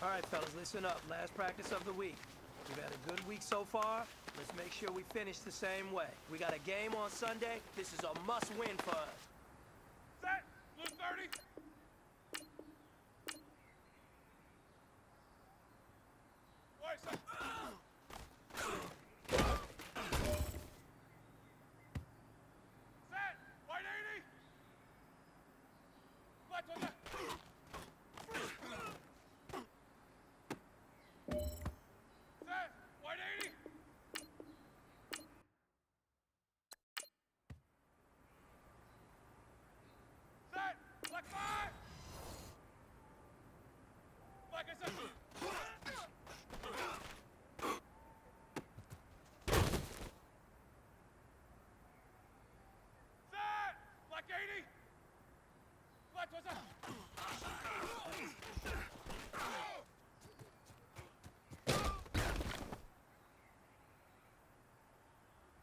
All right, fellas, listen up. Last practice of the week. We've had a good week so far. Let's make sure we finish the same way. We got a game on Sunday. This is a must-win for us. Set! Blue 30! Wait, set! Set! White 80! Left on that! Set! White 80! Set! Black 5! Black is set! Set! Black 80! Left was up!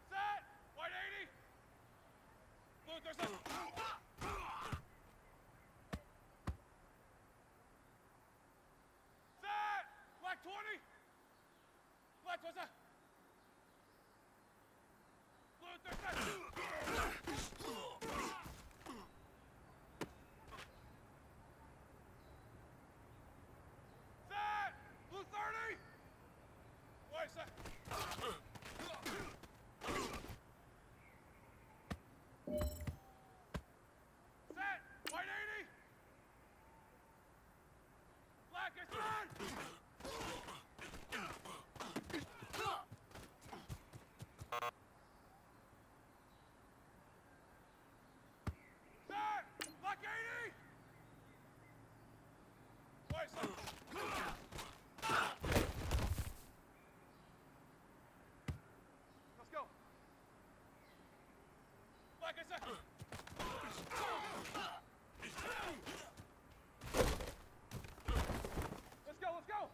Set! White 80! Blue 37! Set! Black 20! Left was up! Blue 37! Set! Blue 30! Wait, set! Set! White 80! Black is red! Set! Black 80! Wait, set! Let's go! Black is set! Let's go, let's go!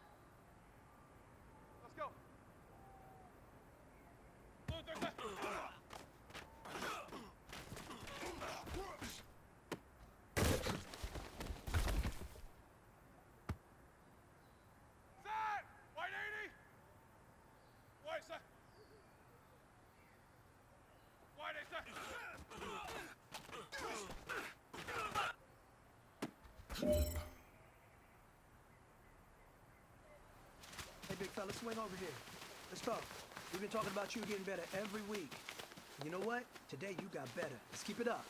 Let's go! Blue 37! Set! White 80! White set! White 8 set! Hey, big fella, swing over here. Let's talk. We've been talking about you getting better every week. You know what? Today you got better. Let's keep it up.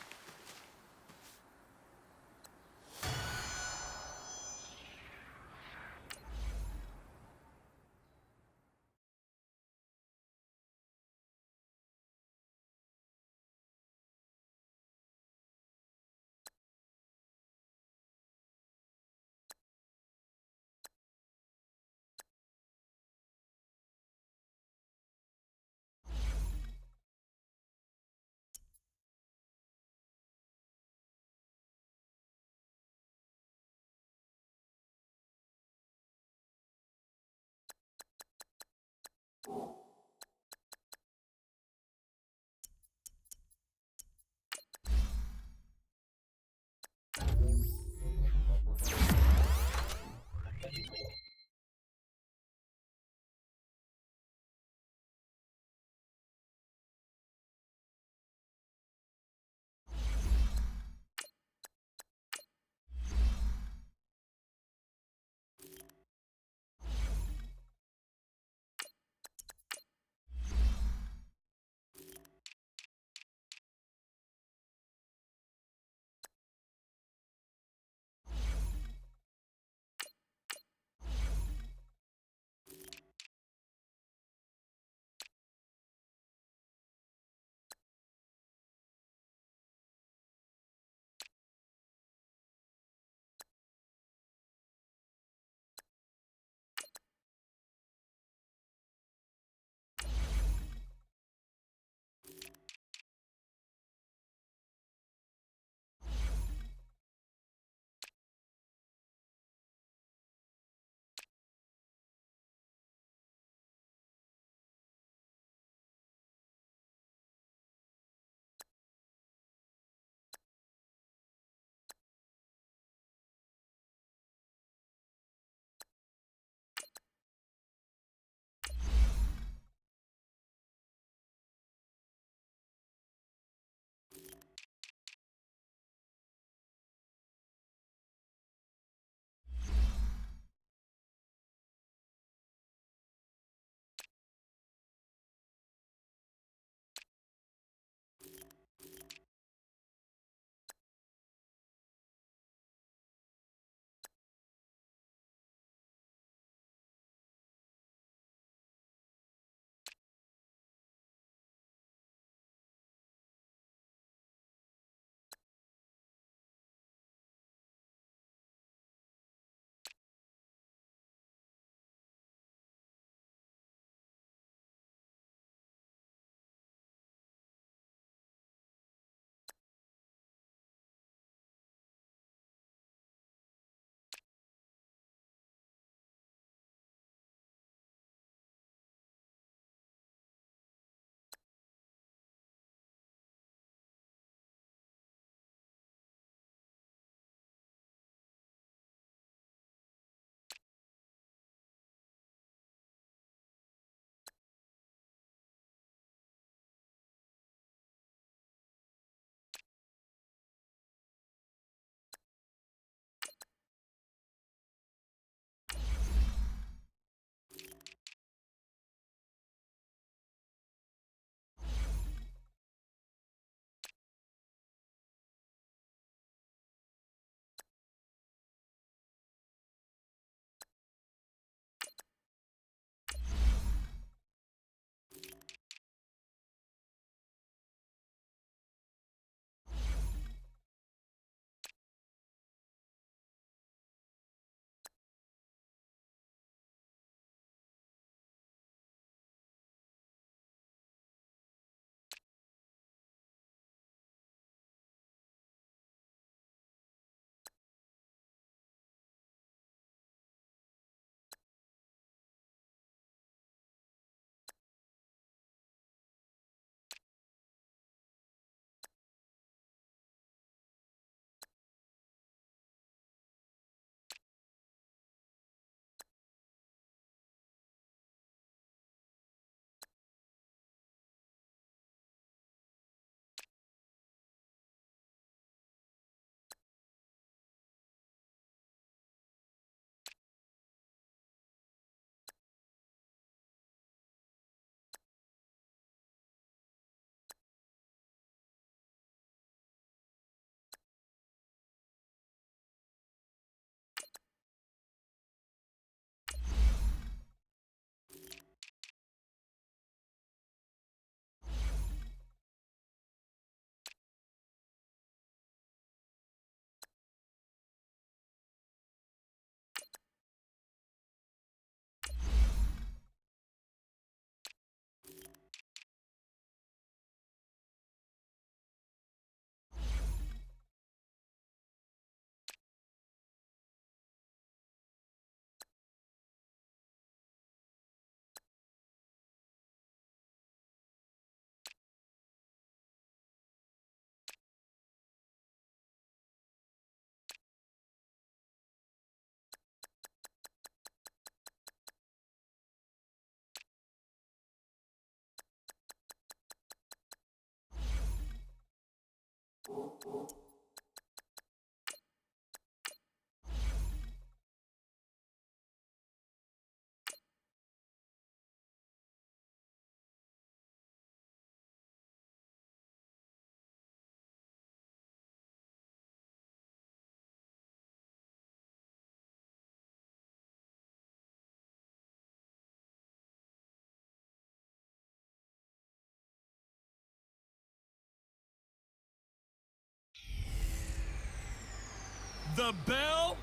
The bell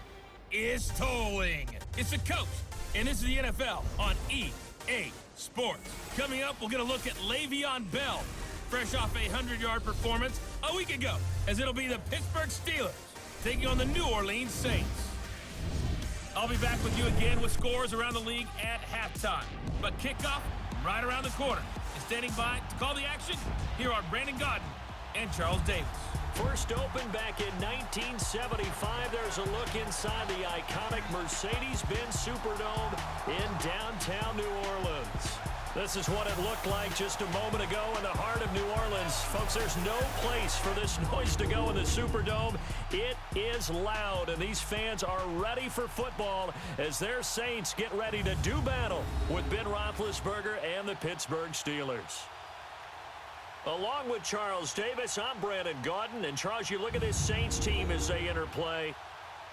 is tolling. It's the coach, and this is the NFL on EA Sports. Coming up, we'll get a look at Le'Veon Bell, fresh off a 100-yard performance a week ago, as it'll be the Pittsburgh Steelers taking on the New Orleans Saints. I'll be back with you again with scores around the league at halftime. But kickoff right around the corner. And standing by to call the action, here are Brandon Gaudin and Charles Davis. First opened back in 1975. There's a look inside the iconic Mercedes-Benz Superdome in downtown New Orleans. This is what it looked like just a moment ago in the heart of New Orleans. Folks, there's no place for this noise to go in the Superdome. It is loud, and these fans are ready for football as their Saints get ready to do battle with Ben Roethlisberger and the Pittsburgh Steelers. Along with Charles Davis, I'm Brandon Gaudin. And Charles, you look at this Saints team as they interplay.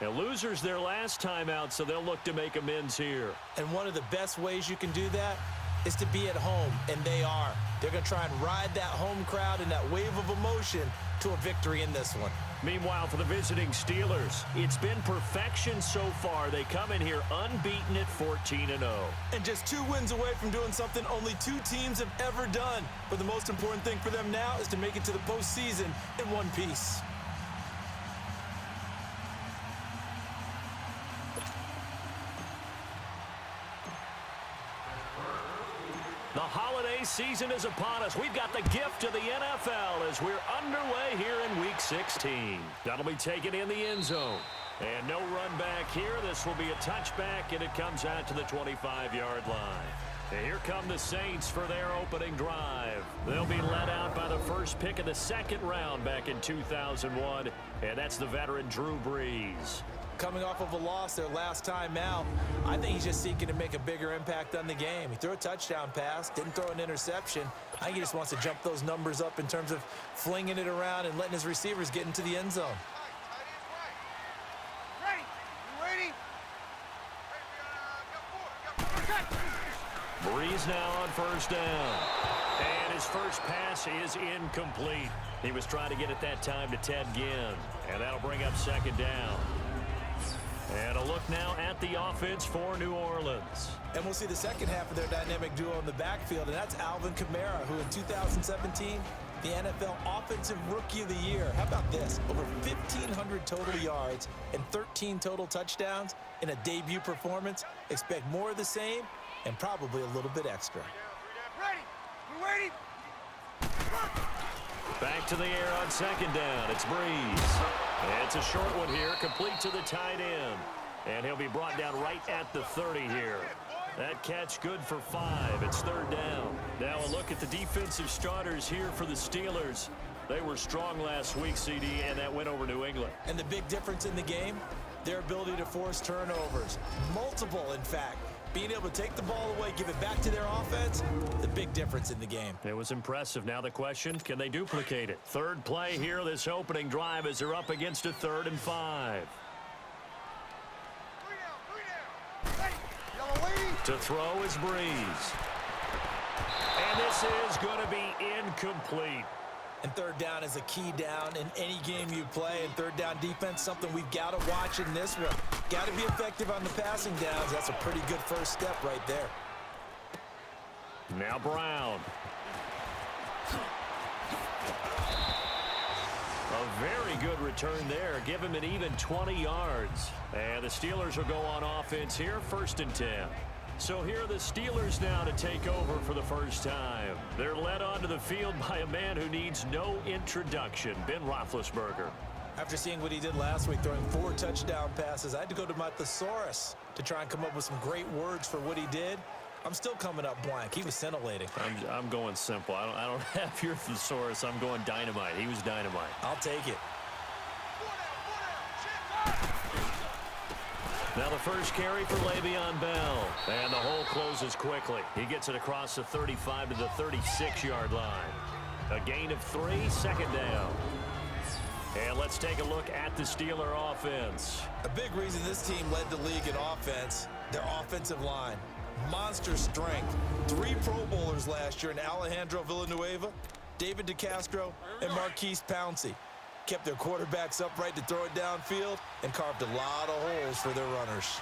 And losers their last time out, so they'll look to make amends here. And one of the best ways you can do that is to be at home, and they are. They're going to try and ride that home crowd and that wave of emotion to a victory in this one. Meanwhile, for the visiting Steelers, it's been perfection so far. They come in here unbeaten at 14-0. And just 2 wins away from doing something only 2 teams have ever done. But the most important thing for them now is to make it to the postseason in one piece. The holiday season is upon us. We've got the gift of the NFL as we're underway here in Week 16. That'll be taken in the end zone. And no run back here. This will be a touchback, and it comes out to the 25-yard line. And here come the Saints for their opening drive. They'll be led out by the first pick of the second round back in 2001, and that's the veteran Drew Brees. Coming off of a loss their last time out, I think he's just seeking to make a bigger impact on the game. He threw a touchdown pass, didn't throw an interception. I think he just wants to jump those numbers up in terms of flinging it around and letting his receivers get into the end zone. Ready? You ready? Brees now on first down. And his first pass is incomplete. He was trying to get it that time to Ted Ginn. And that'll bring up second down. And a look now at the offense for New Orleans. And we'll see the second half of their dynamic duo in the backfield, and that's Alvin Kamara, who in 2017, the NFL Offensive Rookie of the Year. How about this? Over 1,500 total yards and 13 total touchdowns in a debut performance. Expect more of the same and probably a little bit extra. Ready? You ready? Back to the air on second down. It's Brees. And it's a short one here, complete to the tight end. And he'll be brought down right at the 30 here. That catch good for 5. It's third down. Now a look at the defensive starters here for the Steelers. They were strong last week, CD, and that went over New England. And the big difference in the game, their ability to force turnovers. Multiple, in fact. Being able to take the ball away, give it back to their offense, the big difference in the game. It was impressive. Now the question, can they duplicate it? Third play here, this opening drive, as they're up against a 3rd and 5. To throw is Brees. And this is going to be incomplete. And third down is a key down in any game you play. And third down defense, something we've got to watch in this one. Got to be effective on the passing downs. That's a pretty good first step right there. Now Brown. A very good return there. Give him an even 20 yards. And the Steelers will go on offense here, 1st and 10. So here are the Steelers now to take over for the first time. They're led onto the field by a man who needs no introduction, Ben Roethlisberger. After seeing what he did last week, throwing 4 touchdown passes, I had to go to my thesaurus to try and come up with some great words for what he did. I'm still coming up blank. He was scintillating. I'm going simple. I don't have your thesaurus. I'm going dynamite. He was dynamite. I'll take it. Now the first carry for Le'Veon Bell. And the hole closes quickly. He gets it across the 35 to the 36-yard line. A gain of 3, 2nd down. And let's take a look at the Steeler offense. A big reason this team led the league in offense, their offensive line. Monster strength. 3 Pro Bowlers last year in Alejandro Villanueva, David DeCastro, and Marquise Pouncey. Kept their quarterbacks upright to throw it downfield and carved a lot of holes for their runners.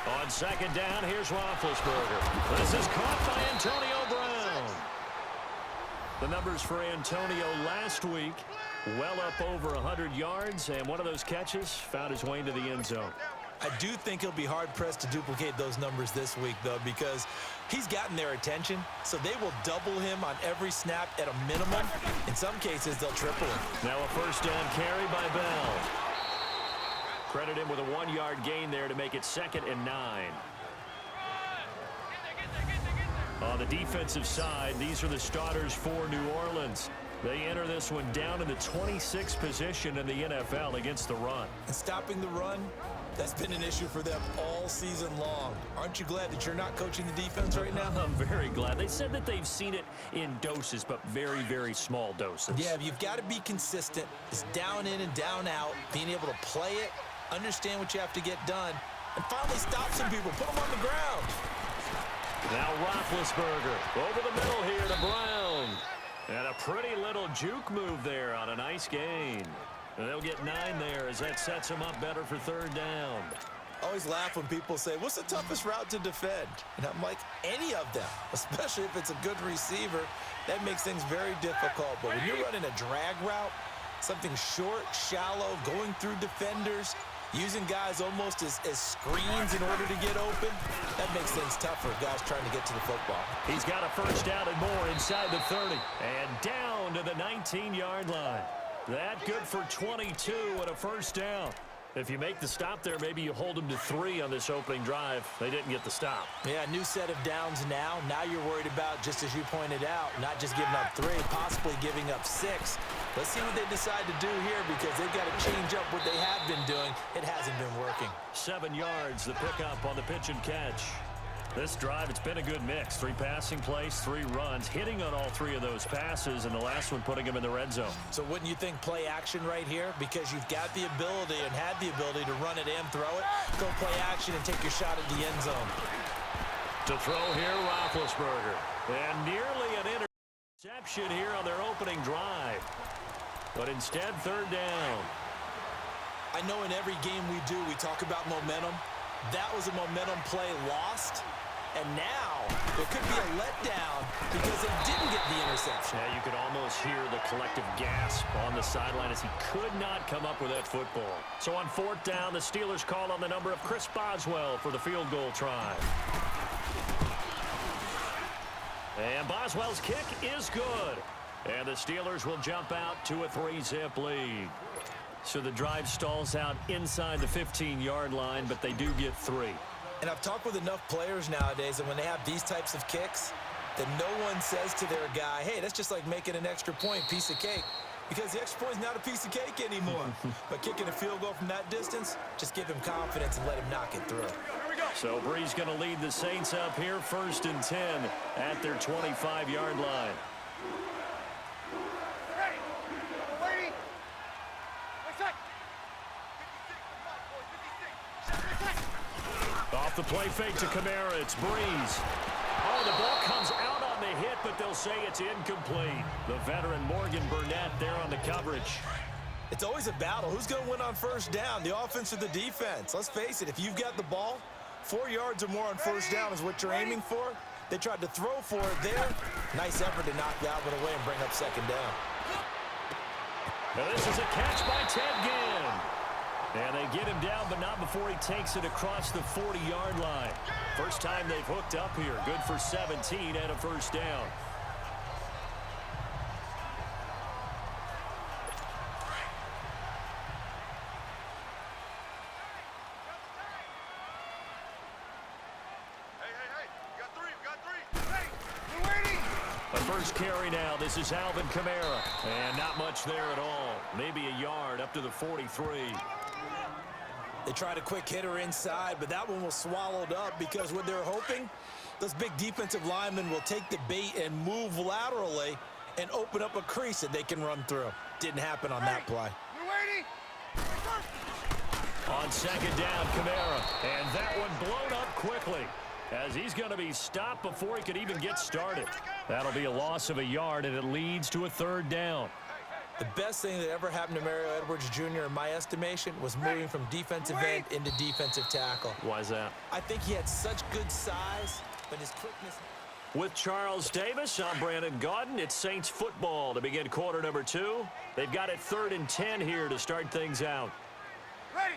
On 2nd down, here's Roethlisberger. This is caught by Antonio Brown. The numbers for Antonio last week, well up over 100 yards, and one of those catches found his way into the end zone. I do think he'll be hard-pressed to duplicate those numbers this week, though, because he's gotten their attention, so they will double him on every snap at a minimum. In some cases, they'll triple him. Now a 1st down carry by Bell. Credit him with a 1-yard gain there to make it 2nd and 9. On the defensive side, these are the starters for New Orleans. They enter this one down in the 26th position in the NFL against the run. And stopping the run, that's been an issue for them all season long. Aren't you glad that you're not coaching the defense right now? I'm very glad. They said that they've seen it in doses, but very, very small doses. Yeah, you've got to be consistent. It's down in and down out, being able to play it, understand what you have to get done, and finally stop some people, put them on the ground. Now Roethlisberger over the middle here to Brown. And a pretty little juke move there on a nice gain. And they'll get 9 there as that sets them up better for 3rd down. I always laugh when people say, what's the toughest route to defend? And I'm like, any of them, especially if it's a good receiver. That makes things very difficult. But when you're running a drag route, something short, shallow, going through defenders, using guys almost as screens in order to get open, that makes things tougher, guys trying to get to the football. He's got a 1st down and more inside the 30. And down to the 19-yard line. That good for 22 and a 1st down. If you make the stop there, maybe you hold them to 3 on this opening drive. They didn't get the stop. Yeah, new set of downs now. Now you're worried about, just as you pointed out, not just giving up 3, possibly giving up 6. Let's see what they decide to do here, because they've got to change up what they have been doing. It hasn't been working. 7 yards, the pickup on the pitch and catch. This drive, it's been a good mix. 3 passing plays, 3 runs, hitting on all 3 of those passes, and the last one putting him in the red zone. So wouldn't you think play action right here? Because you've got the ability and had the ability to run it and throw it. Go play action and take your shot at the end zone. To throw here, Roethlisberger. And nearly an interception here on their opening drive. But instead, 3rd down. I know in every game we do, we talk about momentum. That was a momentum play lost. And now there could be a letdown because they didn't get the interception. Yeah, you could almost hear the collective gasp on the sideline as he could not come up with that football. So on 4th down, the Steelers call on the number of Chris Boswell for the field goal try. And Boswell's kick is good. And the Steelers will jump out to a 3-zip lead. So the drive stalls out inside the 15-yard line, but they do get 3. And I've talked with enough players nowadays, and when they have these types of kicks, that no one says to their guy, hey, that's just like making an extra point, piece of cake. Because the extra point is not a piece of cake anymore. But kicking a field goal from that distance, just give him confidence and let him knock it through. So Bree's going to lead the Saints up here 1st and 10 at their 25-yard line. Off the play fake to Kamara, it's Breeze. Oh, the ball comes out on the hit, but they'll say it's incomplete. The veteran Morgan Burnett there on the coverage. It's always a battle. Who's going to win on 1st down, the offense or the defense? Let's face it, if you've got the ball, 4 yards or more on 1st down is what you're aiming for. They tried to throw for it there. Nice effort to knock Galvin away and bring up 2nd down. Now this is a catch by Ted Ginn. And they get him down, but not before he takes it across the 40-yard line. First time they've hooked up here. Good for 17 and a 1st down. first carry now. This is Alvin Kamara. And not much there at all. Maybe a yard up to the 43. They tried a quick hitter inside, but that one was swallowed up because what they're hoping, those big defensive linemen will take the bait and move laterally and open up a crease that they can run through. Didn't happen on that play. On second down, Kamara. And that one blown up quickly as he's going to be stopped before he could even get started. That'll be a loss of a yard, and it leads to a third down. The best thing that ever happened to Mario Edwards Jr., in my estimation, was moving from defensive end into defensive tackle. Why is that? I think he had such good size, but his quickness... With Charles Davis, I'm Brandon Gaudin. It's Saints football to begin quarter number 2. They've got it 3rd and 10 here to start things out. Ready.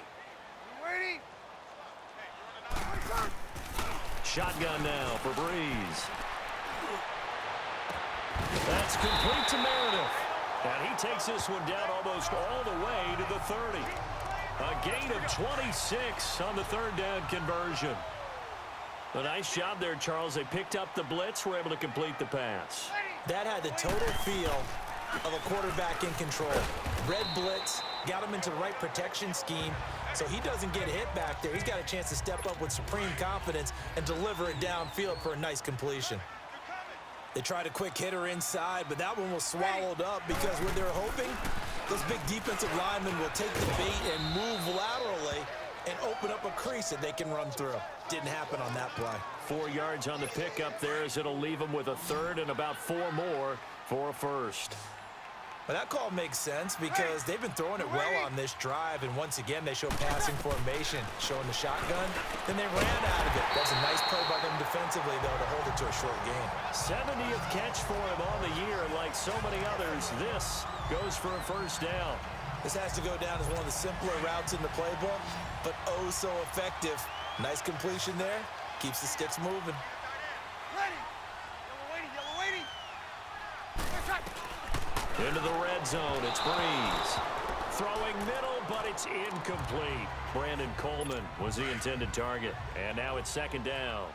Shotgun now for Breeze. That's complete to Meredith. And he takes this one down almost all the way to the 30. A gain of 26 on the third down conversion. A nice job there, Charles. They picked up the blitz, were able to complete the pass. That had the total feel of a quarterback in control. Red blitz, got him into the right protection scheme, so he doesn't get hit back there. He's got a chance to step up with supreme confidence and deliver it downfield for a nice completion. They tried a quick hitter inside, but that one was swallowed up because what they're hoping, those big defensive linemen will take the bait and move laterally and open up a crease that they can run through. Didn't happen on that play. 4 yards on the pickup there as it'll leave them with a third and about 4 more for a first. Well, that call makes sense because they've been throwing it well on this drive, and once again they show passing formation, showing the shotgun. Then they ran out of it. That's a nice play by them defensively, though, to hold it to a short gain. 70th catch for him on the year, and like so many others, this goes for a first down. This has to go down as one of the simpler routes in the playbook, but oh so effective. Nice completion there. Keeps the sticks moving. Yellow waiting. Into the red zone, it's Breeze. Throwing middle, but it's incomplete. Brandon Coleman was the intended target. And now it's second down.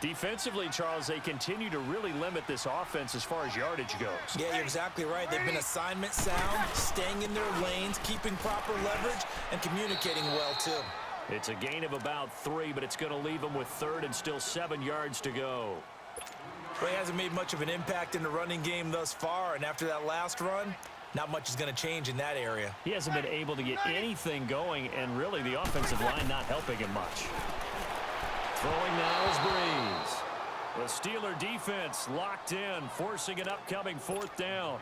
Defensively, Charles, they continue to really limit this offense as far as yardage goes. Yeah, you're exactly right. They've been assignment sound, staying in their lanes, keeping proper leverage, and communicating well, too. It's a gain of about 3, but it's going to leave them with third and still 7 yards to go. Well, he hasn't made much of an impact in the running game thus far, and after that last run, not much is going to change in that area. He hasn't been able to get anything going, and really the offensive line not helping him much. Throwing now is Breeze. The Steeler defense locked in, forcing an upcoming 4th down.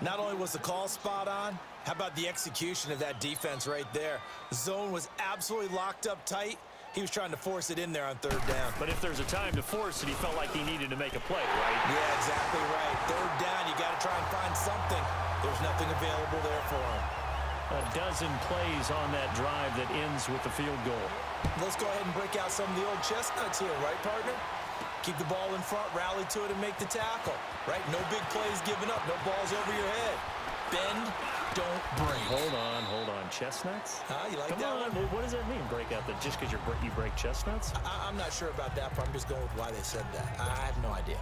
Not only was the call spot on, how about the execution of that defense right there? The zone was absolutely locked up tight. He was trying to force it in there on 3rd down. But if there's a time to force it, he felt like he needed to make a play, right? Yeah, exactly right. 3rd down, you got to try and find something. There's nothing available there for him. A dozen plays on that drive that ends with the field goal. Let's go ahead and break out some of the old chestnuts here, right, partner? Keep the ball in front, rally to it, and make the tackle, right? No big plays given up, no balls over your head. Bend, don't break. Hold on. Chestnuts? You like Come that on. one? What does that mean, break out? That just because you break chestnuts? I'm not sure about that, but I'm just going with why they said that. I have no idea.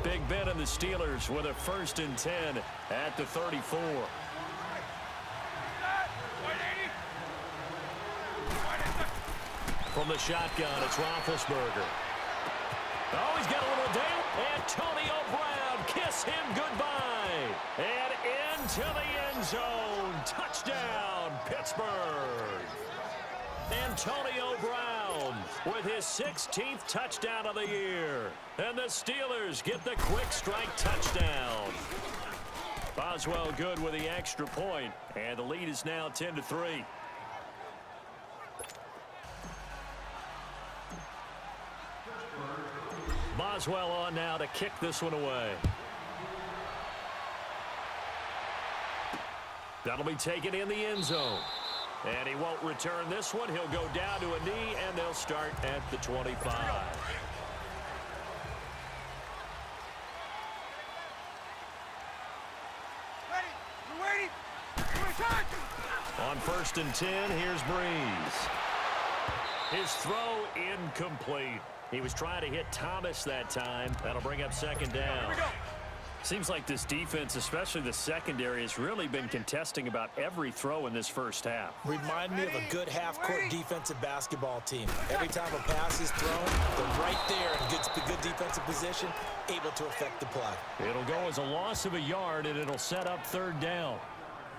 Big Ben and the Steelers with a 1st and 10 at the 34. From the shotgun, it's Roethlisberger. Oh, he's got a little down. Antonio Brown, kiss him goodbye. And into the end zone. Touchdown, Pittsburgh. Antonio Brown with his 16th touchdown of the year. And the Steelers get the quick strike touchdown. Boswell good with the extra point. And the lead is now 10-3. Boswell on now to kick this one away. That'll be taken in the end zone. And he won't return this one. He'll go down to a knee, and they'll start at the 25. Ready. On 1st and 10, here's Breeze. His throw incomplete. He was trying to hit Thomas that time. That'll bring up 2nd down. Seems like this defense, especially the secondary, has really been contesting about every throw in this first half. Remind me of a good half-court defensive basketball team. Every time a pass is thrown, they're right there in good defensive position, able to affect the play. It'll go as a loss of a yard, and it'll set up third down.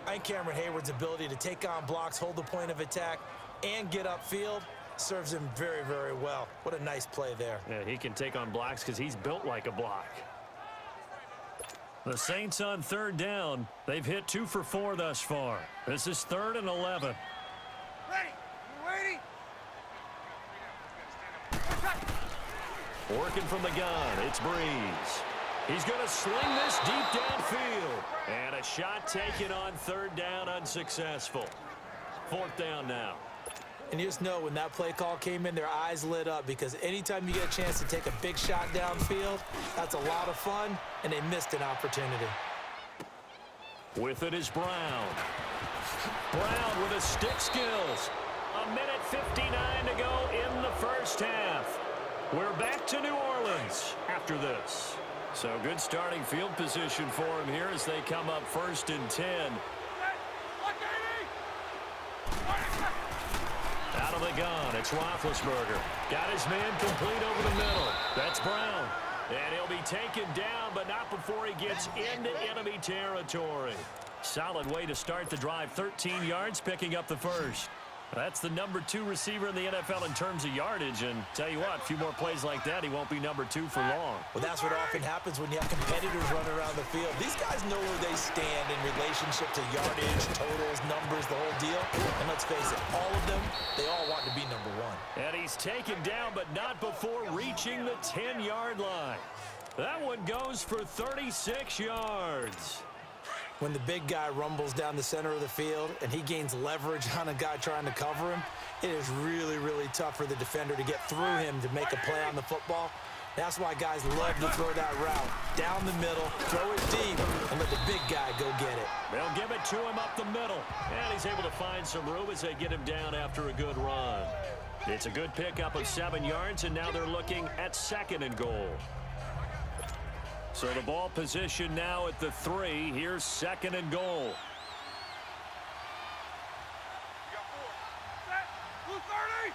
I think Cameron Hayward's ability to take on blocks, hold the point of attack, and get upfield serves him very, very well. What a nice play there. Yeah, he can take on blocks because he's built like a block. The Saints on third down. They've hit 2 for 4 thus far. This is 3rd and 11. Ready. We're waiting. Working from the gun, it's Breeze. He's going to sling this deep downfield. And a shot taken on third down, unsuccessful. 4th down now. And you just know when that play call came in, their eyes lit up because anytime you get a chance to take a big shot downfield, that's a lot of fun, and they missed an opportunity. With it is Brown. Brown with his stick skills. 1:59 to go in the first half. We're back to New Orleans after this. So good starting field position for him here as they come up 1st and 10. Out of the gun, it's Roethlisberger. Got his man complete over the middle. That's Brown. And he'll be taken down, but not before he gets into enemy territory. Solid way to start the drive. 13 yards, picking up the first. That's the number 2 receiver in the NFL in terms of yardage. And tell you what, a few more plays like that, he won't be number 2 for long. Well, that's what often happens when you have competitors running around the field. These guys know where they stand in relationship to yardage, totals, numbers, the whole deal. And let's face it, all of them, they all want to be number 1. And he's taken down, but not before reaching the 10-yard line. That one goes for 36 yards. When the big guy rumbles down the center of the field and he gains leverage on a guy trying to cover him, it is really, really tough for the defender to get through him to make a play on the football. That's why guys love to throw that route. Down the middle, throw it deep, and let the big guy go get it. They'll give it to him up the middle. And he's able to find some room as they get him down after a good run. It's a good pickup of 7 yards, and now they're looking at 2nd and goal. So the ball position now at the 3. Here's 2nd and goal. Blue 30.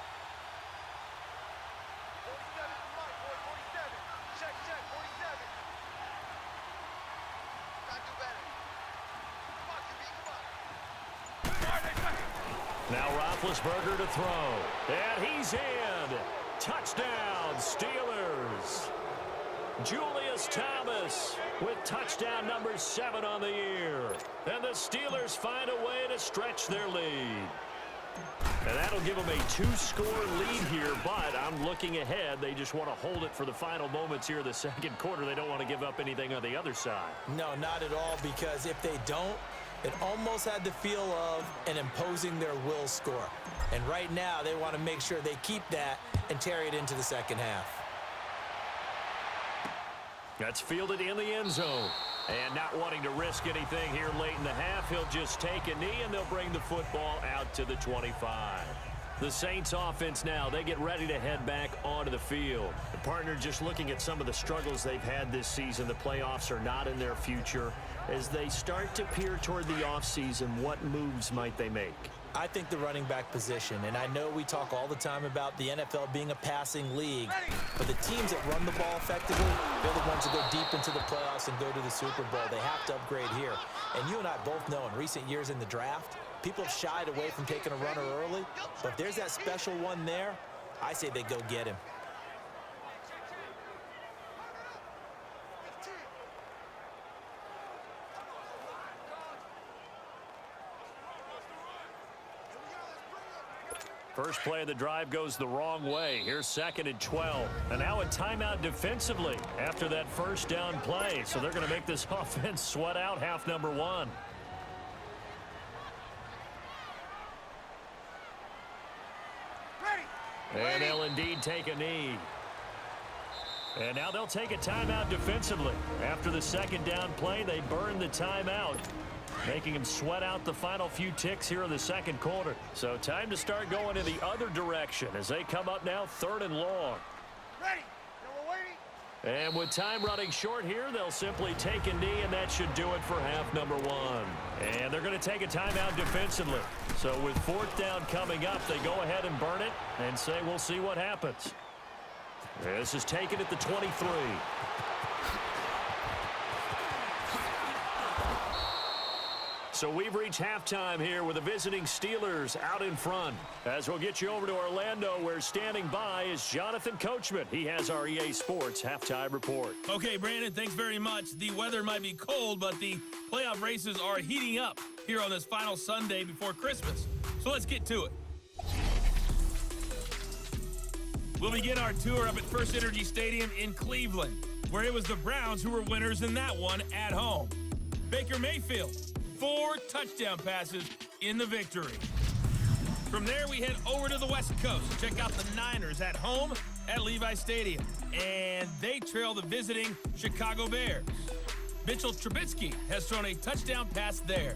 47 Check, 47. Got to do better. Now Roethlisberger to throw. And he's in. Touchdown, Steelers. Julius Thomas with touchdown number 7 on the year. And the Steelers find a way to stretch their lead. And that'll give them a 2-score lead here, but I'm looking ahead. They just want to hold it for the final moments here of the 2nd quarter. They don't want to give up anything on the other side. No, not at all, because if they don't, it almost had the feel of an imposing their will score. And right now, they want to make sure they keep that and carry it into the 2nd half. That's fielded in the end zone. And not wanting to risk anything here late in the half, he'll just take a knee, and they'll bring the football out to the 25. The Saints offense now, they get ready to head back onto the field. The partner just looking at some of the struggles they've had this season. The playoffs are not in their future. As they start to peer toward the offseason, what moves might they make? I think the running back position, and I know we talk all the time about the NFL being a passing league, but the teams that run the ball effectively, they're the ones that go deep into the playoffs and go to the Super Bowl. They have to upgrade here. And you and I both know in recent years in the draft, people have shied away from taking a runner early, but if there's that special one there, I say they go get him. First play of the drive goes the wrong way. Here's 2nd and 12. And now a timeout defensively after that first down play. So they're going to make this offense sweat out half number 1. And they'll indeed take a knee. And now they'll take a timeout defensively. After the 2nd down play, they burn the timeout, making him sweat out the final few ticks here in the 2nd quarter. So time to start going in the other direction as they come up now 3rd and long. Ready. Now we're waiting. And with time running short here, they'll simply take a knee, and that should do it for half number one. And they're going to take a timeout defensively. So with fourth down coming up, they go ahead and burn it and say we'll see what happens. This is taken at the 23. So we've reached halftime here with the visiting Steelers out in front. As we'll get you over to Orlando, where standing by is Jonathan Coachman. He has our EA Sports halftime report. Okay, Brandon, thanks very much. The weather might be cold, but the playoff races are heating up here on this final Sunday before Christmas. So let's get to it. We'll begin our tour up at First Energy Stadium in Cleveland, where it was the Browns who were winners in that one at home. Baker Mayfield, 4 touchdown passes in the victory. From there, we head over to the West Coast to check out the Niners at home at Levi Stadium. And they trail the visiting Chicago Bears. Mitchell Trubisky has thrown a touchdown pass there.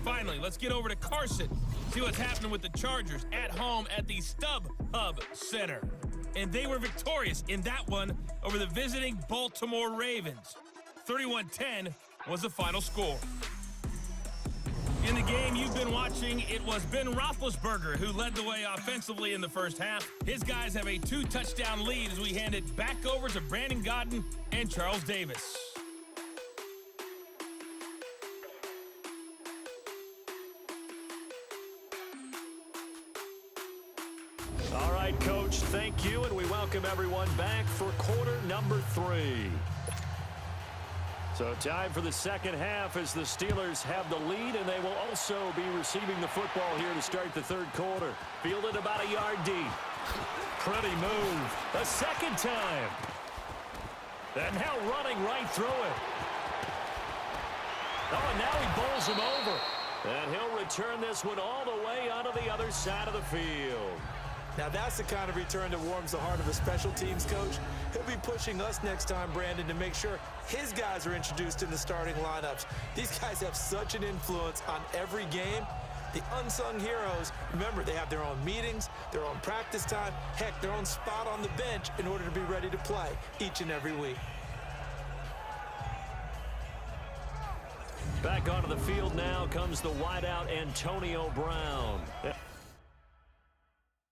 Finally, let's get over to Carson, see what's happening with the Chargers at home at the StubHub Center. And they were victorious in that one over the visiting Baltimore Ravens. 31-10 was the final score. In the game you've been watching, it was Ben Roethlisberger who led the way offensively in the first half. His guys have a 2-touchdown lead as we hand it back over to Brandon Godden and Charles Davis. All right, Coach, thank you, and we welcome everyone back for quarter number 3. So time for the second half as the Steelers have the lead, and they will also be receiving the football here to start the third quarter. Fielded about a yard deep. Pretty move. A second time. And now running right through it. Oh, and now he bowls him over. And he'll return this one all the way onto the other side of the field. Now that's the kind of return that warms the heart of a special teams coach. He'll be pushing us next time, Brandon, to make sure his guys are introduced in the starting lineups. These guys have such an influence on every game. The unsung heroes, remember, they have their own meetings, their own practice time, heck, their own spot on the bench in order to be ready to play each and every week. Back onto the field now comes the wideout Antonio Brown.